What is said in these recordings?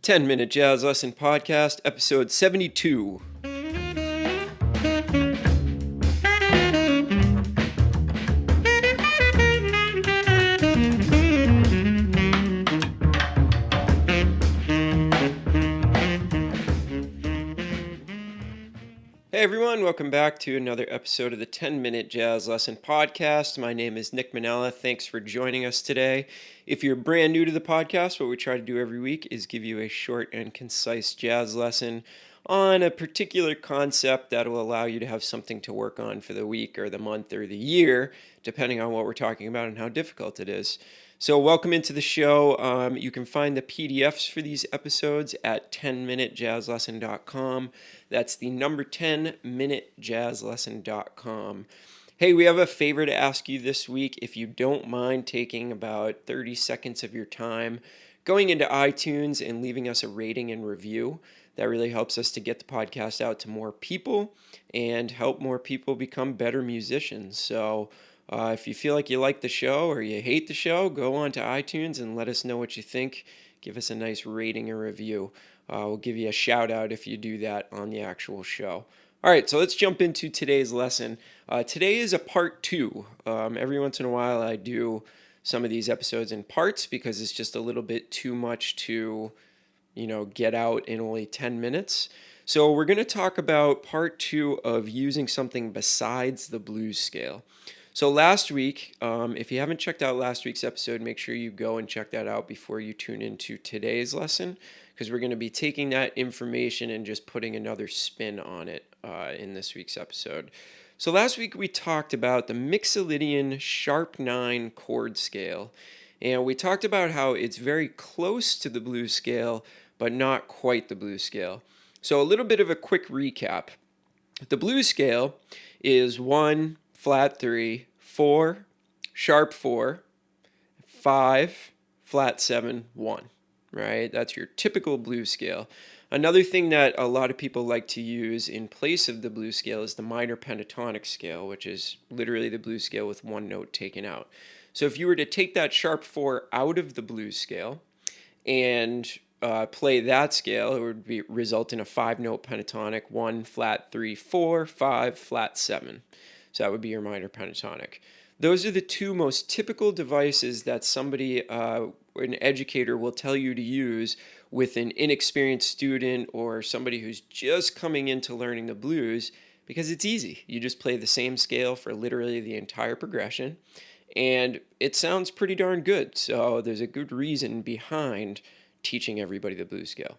10-Minute Jazz Lesson Podcast, episode 72. Hey everyone, welcome back to another episode of the 10-Minute Jazz Lesson Podcast. My name is Nick Manella. Thanks for joining us today. If you're brand new to the podcast, what we try to do every week is give you a short and concise jazz lesson on a particular concept that will allow you to have something to work on for the week or the month or the year, depending on what we're talking about and how difficult it is. So welcome into the show. You can find the PDFs for these episodes at 10minutejazzlesson.com. That's the number 10minutejazzlesson.com. Hey, we have a favor to ask you this week. If you don't mind taking about 30 seconds of your time, going into iTunes and leaving us a rating and review, that really helps us to get the podcast out to more people and help more people become better musicians. So if you feel like you like the show or you hate the show, go on to iTunes and let us know what you think. Give us a nice rating and review. We'll give you a shout out if you do that on the actual show. All right, so let's jump into today's lesson. Today is a part 2. Every once in a while I do some of these episodes in parts because it's just a little bit too much to, get out in only 10 minutes. So we're going to talk about part 2 of using something besides the blues scale. So last week, if you haven't checked out last week's episode, make sure you go and check that out before you tune into today's lesson, because we're going to be taking that information and just putting another spin on it in this week's episode. So last week we talked about the Mixolydian sharp 9 chord scale, and we talked about how it's very close to the blues scale, but not quite the blues scale. So a little bit of a quick recap. The blues scale is 1, flat 3, 4, sharp 4, 5, flat 7, 1, right? That's your typical blues scale. Another thing that a lot of people like to use in place of the blues scale is the minor pentatonic scale, which is literally the blues scale with one note taken out. So if you were to take that sharp 4 out of the blues scale and play that scale, it would result in a 5-note pentatonic, 1, flat 3, 4, 5, flat 7. So that would be your minor pentatonic. Those are the two most typical devices that somebody, an educator, will tell you to use with an inexperienced student or somebody who's just coming into learning the blues, because it's easy. You just play the same scale for literally the entire progression, and it sounds pretty darn good. So there's a good reason behind teaching everybody the blues scale.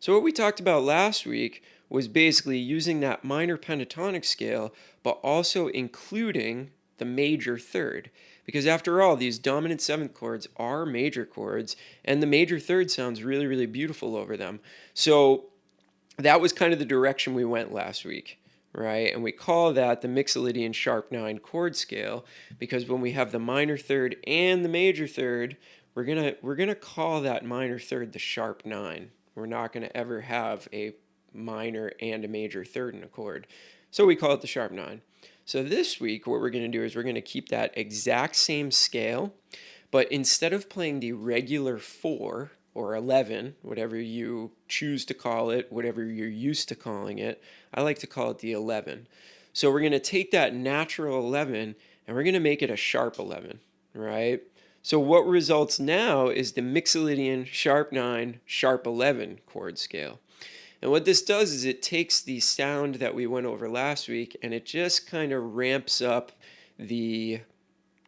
So what we talked about last week was basically using that minor pentatonic scale, but also including the major third. Because after all, these dominant 7th chords are major chords, and the major third sounds really, really beautiful over them. So that was kind of the direction we went last week, right? And we call that the Mixolydian sharp 9 chord scale, because when we have the minor third and the major third, we're gonna call that minor third the sharp 9. We're not gonna ever have a minor and a major third in a chord. So we call it the sharp 9. So this week what we're going to do is we're going to keep that exact same scale, but instead of playing the regular 4 or 11, whatever you choose to call it, whatever you're used to calling it, I like to call it the 11. So we're going to take that natural 11 and we're going to make it a sharp 11, right? So what results now is the Mixolydian sharp 9, sharp 11 chord scale. And what this does is it takes the sound that we went over last week and it just kind of ramps up the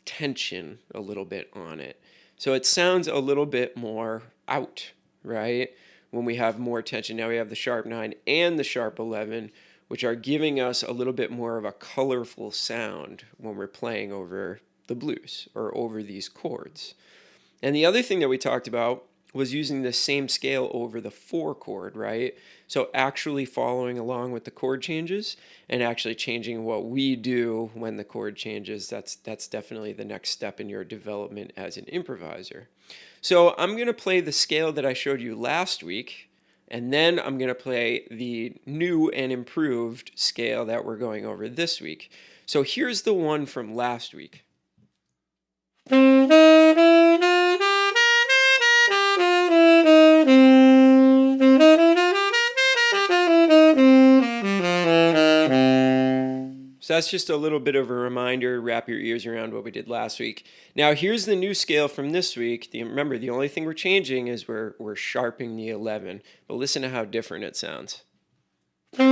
tension a little bit on it. So it sounds a little bit more out, right? When we have more tension. Now we have the sharp 9 and the sharp 11, which are giving us a little bit more of a colorful sound when we're playing over the blues or over these chords. And the other thing that we talked about was using the same scale over the 4 chord, right? So actually following along with the chord changes and actually changing what we do when the chord changes. That's definitely the next step in your development as an improviser. So I'm going to play the scale that I showed you last week, and then I'm going to play the new and improved scale that we're going over this week. So here's the one from last week. So that's just a little bit of a reminder, wrap your ears around what we did last week. Now here's the new scale from this week. Remember, the only thing we're changing is we're sharpening the 11, but listen to how different it sounds. So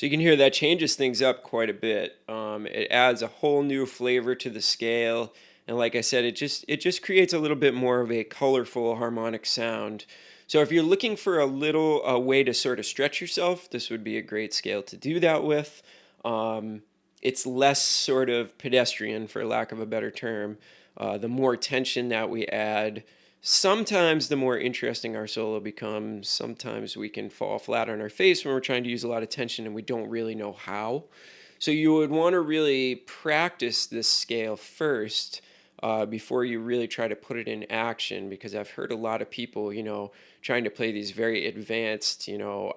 you can hear that changes things up quite a bit. It adds a whole new flavor to the scale, and like I said, it just creates a little bit more of a colorful harmonic sound. So if you're looking for a way to sort of stretch yourself, this would be a great scale to do that with. It's less sort of pedestrian, for lack of a better term. The more tension that we add, sometimes the more interesting our solo becomes. Sometimes we can fall flat on our face when we're trying to use a lot of tension and we don't really know how. So you would want to really practice this scale first before you really try to put it in action, because I've heard a lot of people, trying to play these very advanced,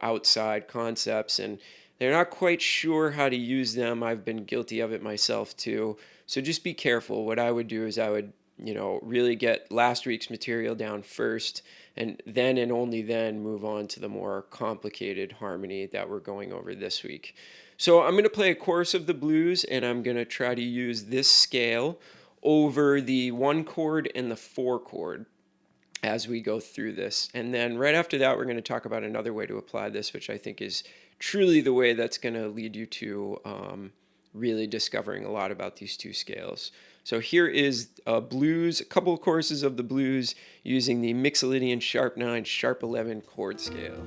outside concepts, and they're not quite sure how to use them. I've been guilty of it myself too. So just be careful. What I would do is I would really get last week's material down first, and then and only then move on to the more complicated harmony that we're going over this week. So I'm going to play a chorus of the blues, and I'm going to try to use this scale over the 1 chord and the 4 chord as we go through this. And then right after that, we're going to talk about another way to apply this, which I think is truly the way that's going to lead you to really discovering a lot about these two scales. So here is a couple of choruses of the blues using the Mixolydian sharp 9, sharp 11 chord scale.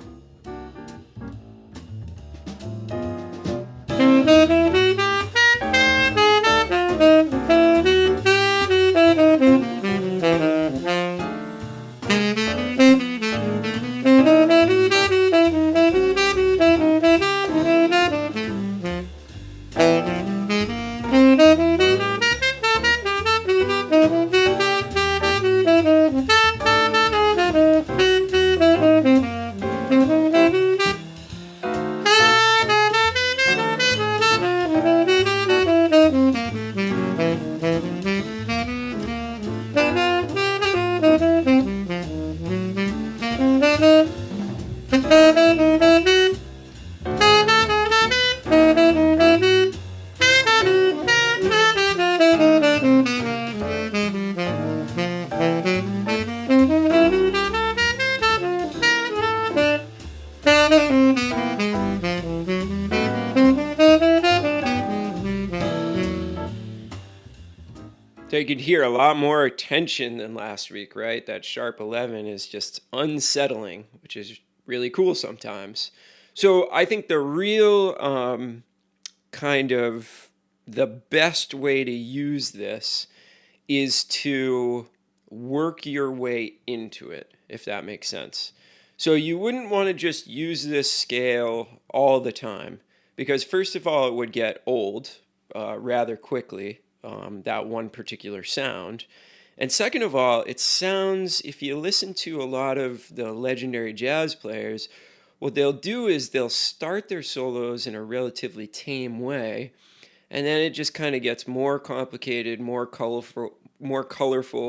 So you could hear a lot more tension than last week, right? That sharp 11 is just unsettling, which is really cool sometimes. So I think the real kind of the best way to use this is to work your way into it, if that makes sense. So you wouldn't want to just use this scale all the time, because first of all, it would get old rather quickly. That one particular sound. And second of all, it sounds, if you listen to a lot of the legendary jazz players, what they'll do is they'll start their solos in a relatively tame way, and then it just kind of gets more complicated, more colorful,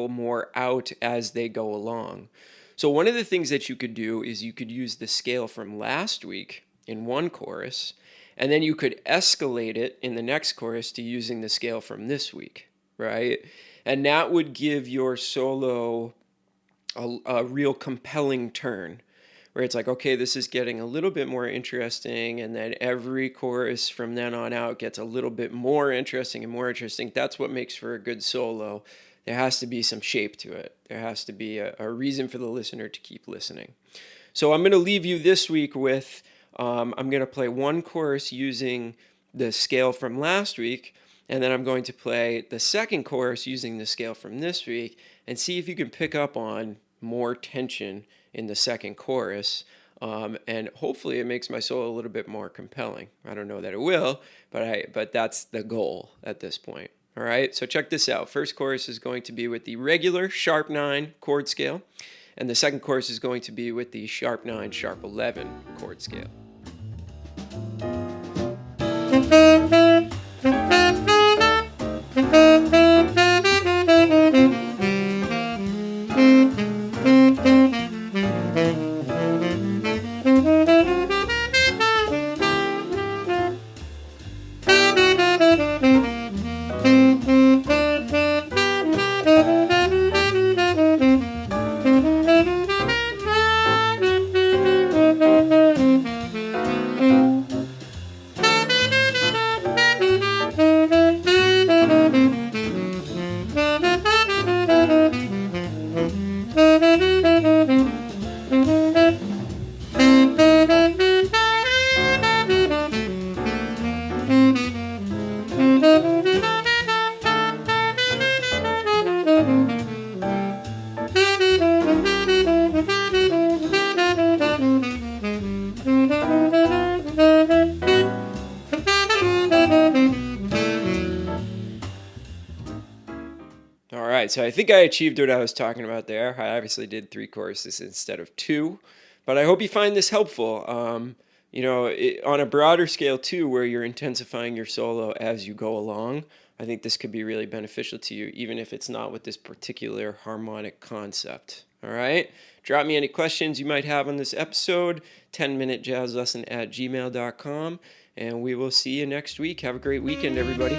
more out as they go along. So one of the things that you could do is you could use the scale from last week in one chorus, and then you could escalate it in the next chorus to using the scale from this week, right? And that would give your solo a real compelling turn, where it's like, okay, this is getting a little bit more interesting, and then every chorus from then on out gets a little bit more interesting and more interesting. That's what makes for a good solo. There has to be some shape to it. There has to be a reason for the listener to keep listening. So I'm going to leave you this week with I'm going to play one chorus using the scale from last week, and then I'm going to play the second chorus using the scale from this week, and see if you can pick up on more tension in the second chorus, and hopefully it makes my solo a little bit more compelling. I don't know that it will, but that's the goal at this point. All right, so check this out. First chorus is going to be with the regular sharp 9 chord scale, and the second chorus is going to be with the sharp 9, sharp 11 chord scale. right, so I think I achieved what I was talking about there. I obviously did 3 choruses instead of 2, but I hope you find this helpful. On a broader scale too, where you're intensifying your solo as you go along, I think this could be really beneficial to you, even if it's not with this particular harmonic concept. All right? Drop me any questions you might have on this episode, 10minutejazzlesson@gmail.com, and we will see you next week. Have a great weekend, everybody.